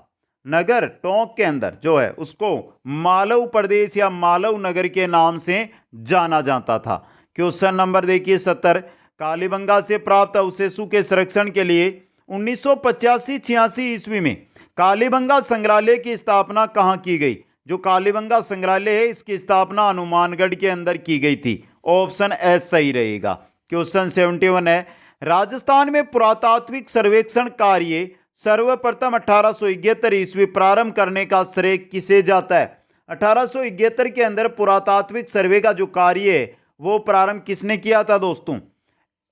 नगर टोंक के अंदर जो है उसको मालव प्रदेश या मालव नगर के नाम से जाना जाता था। क्वेश्चन नंबर देखिए 70, कालीबंगा से प्राप्त अवशेषों के संरक्षण के लिए 1985-86 ईस्वी में कालीबंगा संग्रहालय की स्थापना कहां की गई? जो कालीबंगा संग्रहालय है इसकी स्थापना हनुमानगढ़ के अंदर की गई थी। ऑप्शन एस सही रहेगा। क्वेश्चन 71 है, राजस्थान में पुरातात्विक सर्वेक्षण कार्य सर्वप्रथम 1871 ईस्वी प्रारंभ करने का श्रेय किसे जाता है? 1871 के अंदर पुरातात्विक सर्वे का जो कार्य है वो प्रारंभ किसने किया था दोस्तों?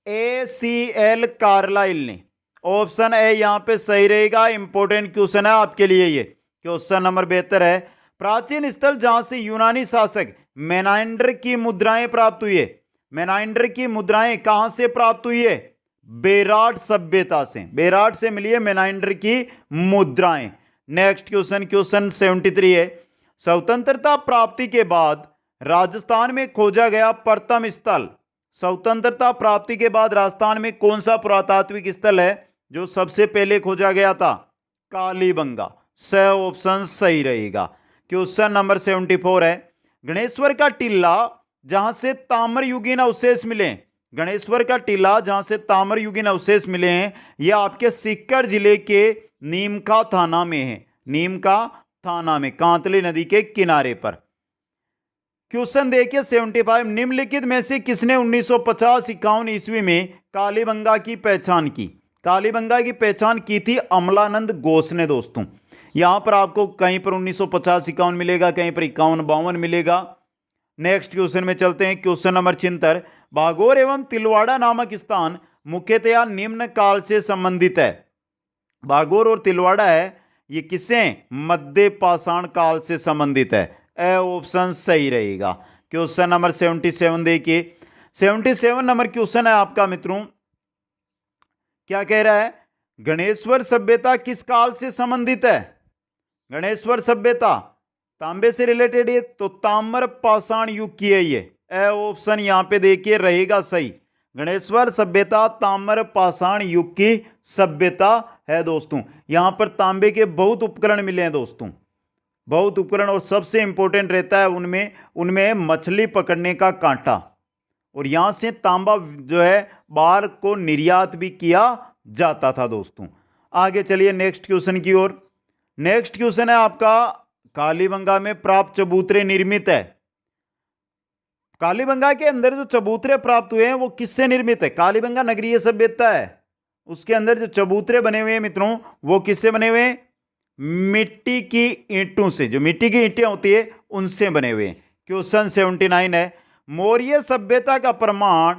ACL कार्लाइल ने। ऑप्शन ए यहां पे सही रहेगा। इंपॉर्टेंट क्वेश्चन है आपके लिए ये। क्वेश्चन नंबर 72 है, प्राचीन स्थल जहां से यूनानी शासक मेनाइंडर की मुद्राएं प्राप्त हुई है। मेनाइंडर की मुद्राएं कहां से प्राप्त हुई है? बेराट सभ्यता से। बेराट से मिली है मेनाइंडर की मुद्राएं। नेक्स्ट क्वेश्चन 73 है, स्वतंत्रता प्राप्ति के बाद राजस्थान में खोजा गया प्रथम स्थल। स्वतंत्रता प्राप्ति के बाद राजस्थान में कौन सा पुरातात्विक स्थल है जो सबसे पहले खोजा गया था? कालीबंगा। स ऑप्शन सही रहेगा। क्वेश्चन नंबर 74 है, गणेश्वर का टिल्ला जहां से ताम्र युगीन अवशेष मिले। गणेश्वर का टीला जहां से ताम्र युगीन अवशेष मिले हैं, यह आपके सीकर जिले के नीमका थाना में है। नीमका थाना में, कांतली नदी के किनारे पर। क्वेश्चन देखिए 75, निम्नलिखित में से किसने 1950-51 ईस्वी में कालीबंगा की पहचान की? कालीबंगा की पहचान की थी अमलानंद घोष ने दोस्तों। यहां पर आपको कहीं पर 1950-51 मिलेगा, कहीं पर 51-52 मिलेगा। नेक्स्ट क्वेश्चन में चलते हैं। क्वेश्चन नंबर 76, भागौर एवं तिलवाड़ा नामक स्थान मुख्यतया निम्न काल से संबंधित है। भागौर और तिलवाड़ा है, ये किससे? मध्य पाषाण काल से संबंधित है। ए ऑप्शन सही रहेगा। क्वेश्चन नंबर 77 देखिए। 77 नंबर क्वेश्चन है आपका मित्रों, क्या कह रहा है? गणेश्वर सभ्यता किस काल से संबंधित है? गणेश्वर सभ्यता तांबे से रिलेटेड है, तो ताम्र पाषाण युग की है ये। ए ऑप्शन यहां पे देखिए रहेगा सही। गणेश्वर सभ्यता ताम्र पाषाण युग की सभ्यता है दोस्तों। यहां पर तांबे के बहुत उपकरण मिले हैं दोस्तों, बहुत उपकरण, और सबसे इंपॉर्टेंट रहता है उनमें मछली पकड़ने का कांटा, और यहां से तांबा जो है बाहर को निर्यात भी किया जाता था दोस्तों। आगे चलिए नेक्स्ट क्वेश्चन की ओर। नेक्स्ट क्वेश्चन है आपका, कालीबंगा में प्राप्त चबूतरे निर्मित है। कालीबंगा के अंदर जो चबूतरे प्राप्त हुए हैं वो किससे निर्मित है? कालीबंगा नगरीय सभ्यता है, उसके अंदर जो चबूतरे बने हुए हैं मित्रों वो किससे बने हुए हैं? मिट्टी की ईंटों से। जो मिट्टी की ईंटें होती है उनसे बने हुए हैं। क्वेश्चन 79 है, मौर्य सभ्यता का प्रमाण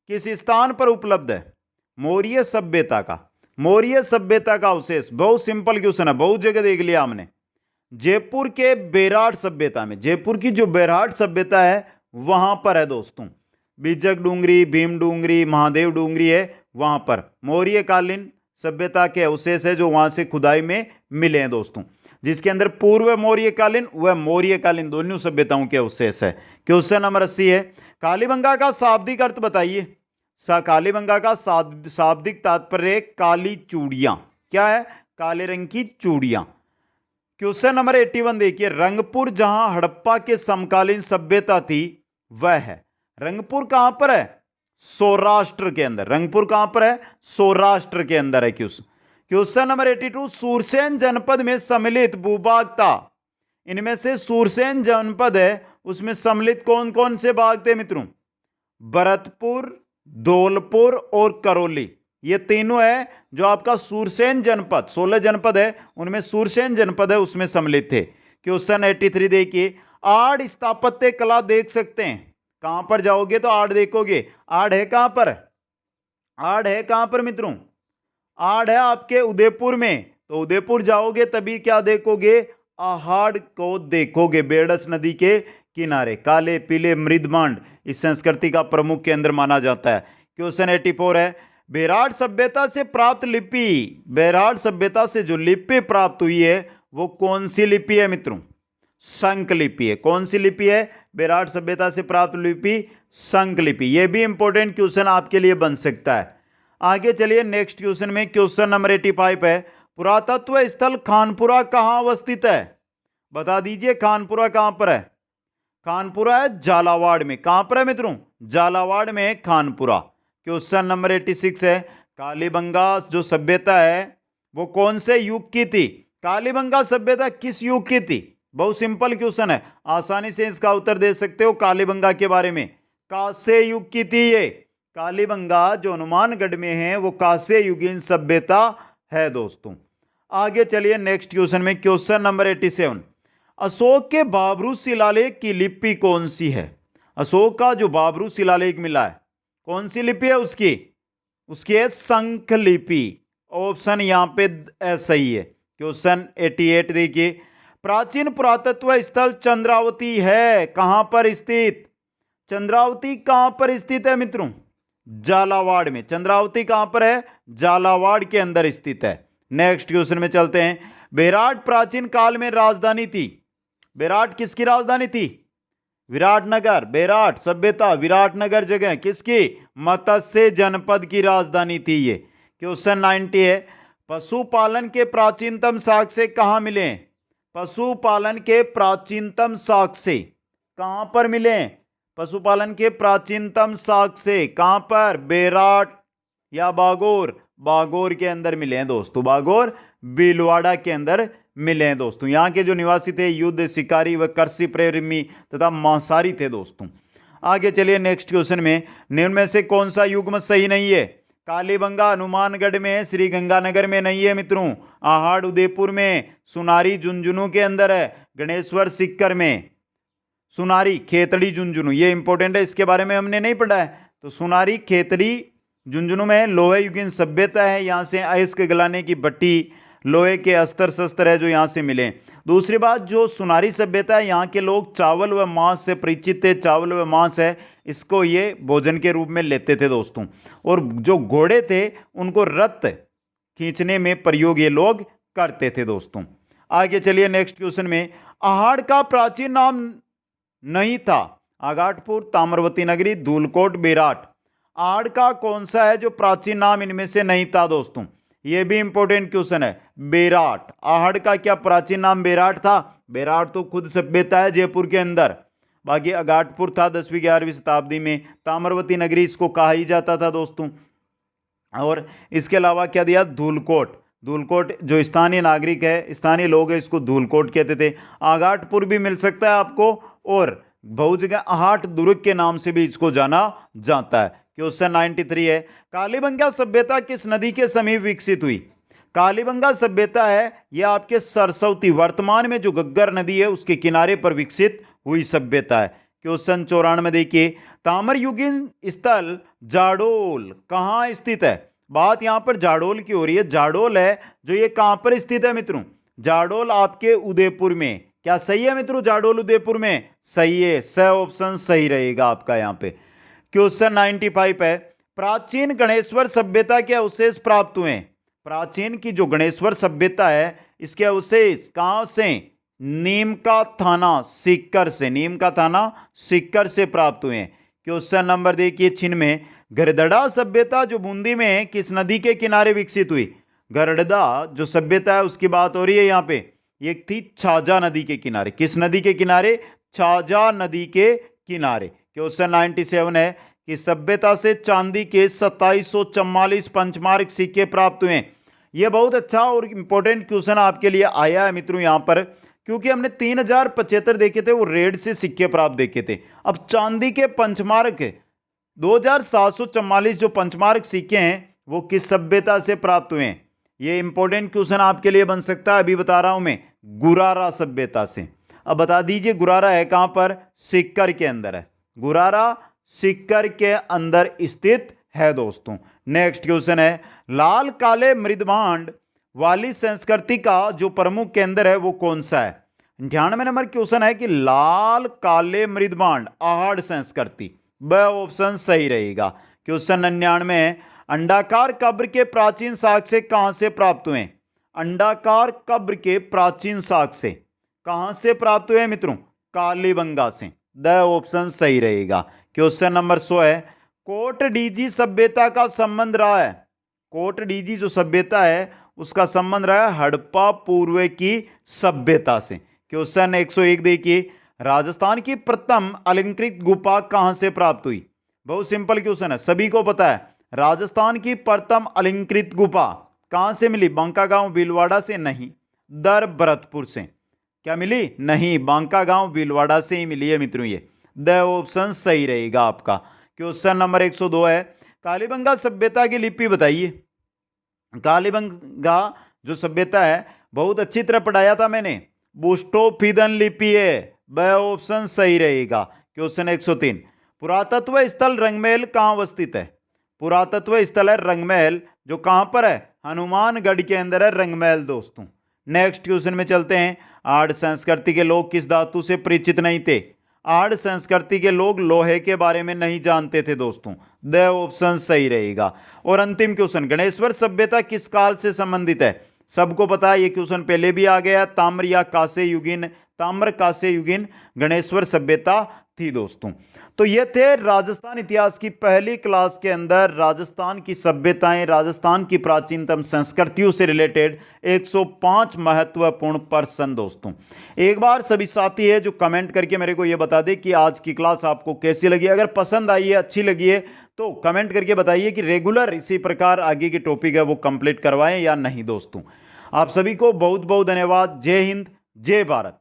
किस स्थान पर उपलब्ध है? मौर्य सभ्यता का अवशेष, बहुत सिंपल क्वेश्चन है, बहुत जगह देख लिया हमने। जयपुर के बेराट सभ्यता में, जयपुर की जो बेराट सभ्यता है वहां पर है दोस्तों। बीजक डूंगरी, भीम डूंगरी, महादेव डूंगरी है, वहां पर मौर्यकालीन सभ्यता के अवशेष है जो वहां से खुदाई में मिले हैं दोस्तों। जिसके अंदर पूर्व मौर्यकालीन व मौर्यकालीन दोनों सभ्यताओं के अवशेष है। क्वेश्चन नंबर 80 है, कालीबंगा का शाब्दिक अर्थ बताइए। कालीबंगा का शाब्दिक तात्पर्य काली चूड़ियां। क्या है? काले रंग की चूड़ियां। क्वेश्चन नंबर 81 देखिए, रंगपुर जहां हड़प्पा के समकालीन सभ्यता थी वह है। रंगपुर कहां पर है? सौराष्ट्र के अंदर। रंगपुर कहां पर है? सौराष्ट्र के अंदर है। क्वेश्चन नंबर 82, सूरसेन जनपद में सम्मिलित भूभाग था। इनमें से सूरसेन जनपद है उसमें सम्मिलित कौन कौन से भाग थे मित्रों? भरतपुर, धौलपुर और करौली, ये तीनों है जो आपका सूरसेन जनपद, 16 जनपद है उनमें सूरसेन जनपद है उसमें सम्मिलित थे। क्वेश्चन 83 देखिए, आड़ स्थापत्य कला देख सकते हैं। कहां पर जाओगे तो आड़ देखोगे। आड़ है कहां पर? आड़ है कहां पर मित्रों? आड़ है आपके उदयपुर में। तो उदयपुर जाओगे तभी क्या देखोगे? आहाड़ को देखोगे, बेड़स नदी के किनारे। काले पीले मृदमांड इस संस्कृति का प्रमुख केंद्र माना जाता है। क्वेश्चन 84 है, बेराट सभ्यता से प्राप्त लिपि, बेराट सभ्यता से जो लिपि प्राप्त हुई है वो कौन सी लिपि है मित्रों? शंख लिपि है। कौन सी लिपि है? बेराट सभ्यता से प्राप्त लिपि शंख लिपि। यह भी इंपॉर्टेंट क्वेश्चन आपके लिए बन सकता है। आगे चलिए नेक्स्ट क्वेश्चन में। क्वेश्चन नंबर 85 है, पुरातत्व स्थल खानपुरा कहां अवस्थित है? बता दीजिए खानपुरा कहां पर है? खानपुरा है झालावाड़ में। कहां पर है मित्रों? झालावाड़ में है खानपुरा। क्वेश्चन नंबर 86 है, कालीबंगा जो सभ्यता है वो कौन से युग की थी? कालीबंगा सभ्यता किस युग की थी? बहुत सिंपल क्वेश्चन है, आसानी से इसका उत्तर दे सकते हो। कालीबंगा के बारे में, कांस्य युग की थी ये। कालीबंगा जो हनुमानगढ़ में है वो कांस्य युगीन सभ्यता है दोस्तों। आगे चलिए नेक्स्ट क्वेश्चन में। क्वेश्चन नंबर 87, अशोक के बाबरू शिलालेख की लिपि कौन सी है? अशोक का जो बाबरू शिलालेख मिला है कौन सी लिपि है उसकी? उसकी है शंख लिपि। ऑप्शन यहां पे सही है। क्वेश्चन 88 देखिए, प्राचीन पुरातत्व स्थल चंद्रावती है कहां पर स्थित? चंद्रावती कहां पर स्थित है मित्रों? झालावाड़ में। चंद्रावती कहां पर है? झालावाड़ के अंदर स्थित है। नेक्स्ट क्वेश्चन में चलते हैं। बेराट प्राचीन काल में राजधानी थी। बेराट किसकी राजधानी थी? विराटनगर। बेराट सभ्यता विराटनगर जगह किसकी? मत्स्य जनपद की राजधानी थी ये। क्वेश्चन 90 है, पशुपालन के प्राचीनतम साक्ष्य कहां मिले? पशुपालन के प्राचीनतम साक्ष्य कहां पर मिले? पशुपालन के प्राचीनतम साक्ष्य कहां पर? बेराट या बागोर? बागोर के अंदर मिले हैं दोस्तों, बागोर भीलवाड़ा के अंदर मिले हैं दोस्तों। यहाँ के जो निवासी थे युद्ध, शिकारी व कृषि प्रेमी तथा मांसाहारी थे दोस्तों। आगे चलिए नेक्स्ट क्वेश्चन में, निम्न में से कौन सा युग्म सही नहीं है? कालीबंगा हनुमानगढ़ में है, श्री गंगानगर में नहीं है मित्रों, आहड़ उदयपुर में, सुनारी झुंझुनू के अंदर है, गणेश्वर सीकर में, सुनारी खेतड़ी झुंझुनू, ये इंपॉर्टेंट है, इसके बारे में हमने नहीं पढ़ा है। तो सुनारी खेतड़ी झुंझुनू में लोहे युगीन सभ्यता है, यहाँ से अयस्क गलाने की भट्टी, लोहे के अस्त्र शस्त्र है जो यहाँ से मिले। दूसरी बात, जो सुनारी सभ्यता है यहाँ के लोग चावल व मांस से परिचित थे, चावल व मांस है इसको ये भोजन के रूप में लेते थे दोस्तों। और जो घोड़े थे उनको रथ खींचने में प्रयोग ये लोग करते थे दोस्तों। आगे चलिए नेक्स्ट क्वेश्चन में, आहड़ का प्राचीन नाम नहीं था? आगाटपुर, ताम्रवती नगरी, धूलकोट, बेराट। आहड़ का कौन सा है जो प्राचीन नाम इनमें से नहीं था दोस्तों? यह भी इंपॉर्टेंट क्वेश्चन है। बेराट, आहड़ का क्या प्राचीन नाम बेराट था? बेराट तो खुद सभ्यता है जयपुर के अंदर। बाकी आगाटपुर था 10वीं 11वीं शताब्दी में, ताम्रवती नगरी इसको कहा ही जाता था दोस्तों। और इसके अलावा क्या दिया? धूलकोट, धूलकोट जो स्थानीय नागरिक है, स्थानीय लोग है, इसको धूलकोट कहते थे। आगाटपुर भी मिल सकता है आपको, और बहुत जगह आहट दुर्ग के नाम से भी इसको जाना जाता है। क्वेश्चन 93 है, कालीबंगा सभ्यता किस नदी के समीप विकसित हुई? कालीबंगा सभ्यता है यह आपके सरस्वती, वर्तमान में जो घग्गर नदी है उसके किनारे पर विकसित हुई सभ्यता है। क्वेश्चन 94 देखिए, ताम्रयुगीन स्थल जाडोल कहाँ स्थित है? बात यहां पर जाडोल की हो रही है। जाडोल है जो ये कहां पर स्थित है मित्रों? जाडोल आपके उदयपुर में। क्या सही है मित्रों? जाडोल उदयपुर में सही है, स ऑप्शन सही रहेगा आपका यहां पे। क्वेश्चन 95 है, प्राचीन गणेश्वर सभ्यता के अवशेष प्राप्त हुए? प्राचीन की जो गणेश्वर सभ्यता है इसके अवशेष कहां से? नीम का थाना सीकर से, नीम का थाना सीकर से प्राप्त हुए। क्वेश्चन नंबर देखिए छिन में, गरदड़ा सभ्यता जो बूंदी में है किस नदी के किनारे विकसित हुई? गरदड़ा जो सभ्यता है उसकी बात हो रही है यहाँ पे, एक थी छाजा नदी के किनारे। किस नदी के किनारे? छाजा नदी के किनारे। क्वेश्चन 97 है कि सभ्यता से चांदी के 2744 पंचमार्क सिक्के प्राप्त हुए। यह बहुत अच्छा और इंपॉर्टेंट क्वेश्चन आपके लिए आया है मित्रों यहाँ पर, क्योंकि हमने 3075 देखे थे, वो रेड से सिक्के प्राप्त देखे थे। अब चांदी के पंचमार्क 2744 जो पंचमार्क सिक्के हैं वो किस सभ्यता से प्राप्त हुए हैं? ये इंपॉर्टेंट क्वेश्चन आपके लिए बन सकता है, अभी बता रहा हूं मैं, गुरारा सभ्यता से। अब बता दीजिए गुरारा है कहां पर? सीकर के अंदर है। गुरारा सीकर के अंदर स्थित है दोस्तों। नेक्स्ट क्वेश्चन है, लाल काले मृदभांड वाली संस्कृति का जो प्रमुख केंद्र है वो कौन सा है? 98 नंबर क्वेश्चन है कि लाल काले मृदभांड आहड़ संस्कृति, ब ऑप्शन सही रहेगा। क्वेश्चन 99 है, अंडाकार कब्र के प्राचीन साक्ष्य कहां से प्राप्त हुए? अंडाकार कब्र के प्राचीन साक्ष्य कहां से प्राप्त हुए मित्रों? कालीबंगा से, द ऑप्शन सही रहेगा। क्वेश्चन नंबर 100 है, कोटडीजी सभ्यता का संबंध रहा है? कोटडीजी जो सभ्यता है उसका संबंध रहा है हड़प्पा पूर्व की सभ्यता से। क्वेश्चन 101 देखिए, राजस्थान की प्रथम अलंकृत गुफा कहां से प्राप्त हुई? बहुत सिंपल क्वेश्चन है, सभी को पता है। राजस्थान की प्रथम अलंकृत गुफा कहां से मिली? बांका गांव भीलवाड़ा से नहीं, दर भरतपुर से। क्या मिली? नहीं, बांका गांव भीलवाड़ा से ही मिली है मित्रों, ये द ऑप्शन सही रहेगा आपका। क्वेश्चन नंबर 102 है, कालीबंगा सभ्यता की लिपि बताइए। कालीबंगा जो सभ्यता है बहुत अच्छी तरह पढ़ाया था मैंने, बुस्टोफिदन लिपि है, ब ऑप्शन सही रहेगा। क्वेश्चन 103, पुरातत्व स्थल रंगमहल कहां अवस्थित है? पुरातत्व स्थल है रंगमहल, जो कहां पर है? हनुमानगढ़ के अंदर है रंगमहल दोस्तों। नेक्स्ट क्वेश्चन में चलते हैं, आहड़ संस्कृति के लोग किस धातु से परिचित नहीं थे? आहड़ संस्कृति के लोग लोहे के बारे में नहीं जानते थे दोस्तों, द ऑप्शन सही रहेगा। और अंतिम क्वेश्चन, गणेश्वर सभ्यता किस काल से संबंधित है? सबको पता है, ये क्वेश्चन पहले भी आ गया, ताम्र या कांस्य युगीन, ताम्र कांस्य युगीन गणेश्वर सभ्यता थी दोस्तों। तो ये थे राजस्थान इतिहास की पहली क्लास के अंदर राजस्थान की सभ्यताएं, राजस्थान की प्राचीनतम संस्कृतियों से रिलेटेड 105 महत्वपूर्ण प्रश्न दोस्तों। एक बार सभी साथी है जो कमेंट करके मेरे को ये बता दे कि आज की क्लास आपको कैसी लगी। अगर पसंद आई है, अच्छी लगी है, तो कमेंट करके बताइए कि रेगुलर इसी प्रकार आगे की टॉपिक है वो कंप्लीट करवाएं या नहीं दोस्तों। आप सभी को बहुत बहुत धन्यवाद। जय हिंद, जय भारत।